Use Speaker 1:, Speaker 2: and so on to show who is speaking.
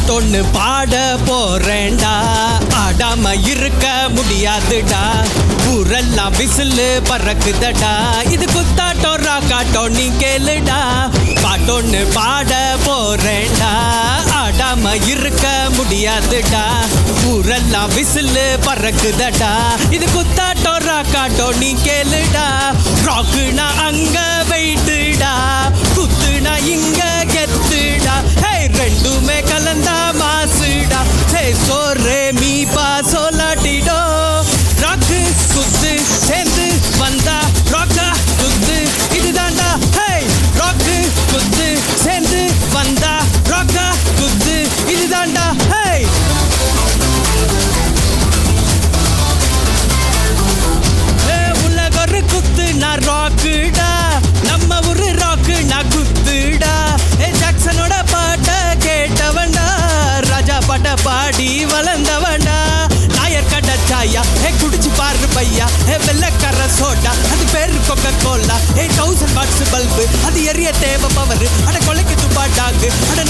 Speaker 1: பாட்டொன்னு பாட போறேன்டா, ஆடாம இருக்க முடியாதுடா. ஊரெல்லாம் விசிலு பறக்குதடா, இது குத்தாட்டம் ராக்காட்டம் நீ கேளுடா. பாட்டொன்னு பாட போறேன்டா, ஆடாம இருக்க முடியாதுடா. ஊரெல்லாம் விசிலு பறக்குதடா, இது குத்தாட்டம் ராக்காட்டம் நீ கேளுடா. ராக்குனா அங்க வெயிட்டுடா, குத்துனா இங்க கெத்துடா. ஹே ரெண்டுமே கலந்தா மாசுடா. ஹே சோரே மீ பா சொல்லாட்டிடோ. ராக்கு குத்து சேர்ந்து வந்தா ராக்கா குத்து இதுதான்டா. ஹே ராக்கு குத்து சேர்ந்து வந்தா ராக்கா குத்து இதுதான்டா. ஹே உலகொரு குத்து நான் ராக்குடா, நம்ம ஊரு ராக்கு நான் குத்துடா. ஜாக்சனோட பாட்ட கேட்டவன்டா, ராஜா பாட்ட பாடி வளர்ந்தவன்டா. நாயர் கடை சாயா குடிச்சு பாரு பையா, வெள்ளக்கார சோடா அது பேரு கொக்க கோலா. 1000 வாட்ஸ் பல்பு அது எரிய தேவை பவர், அட கொலைக்கு துப்பா டாக்கு, அட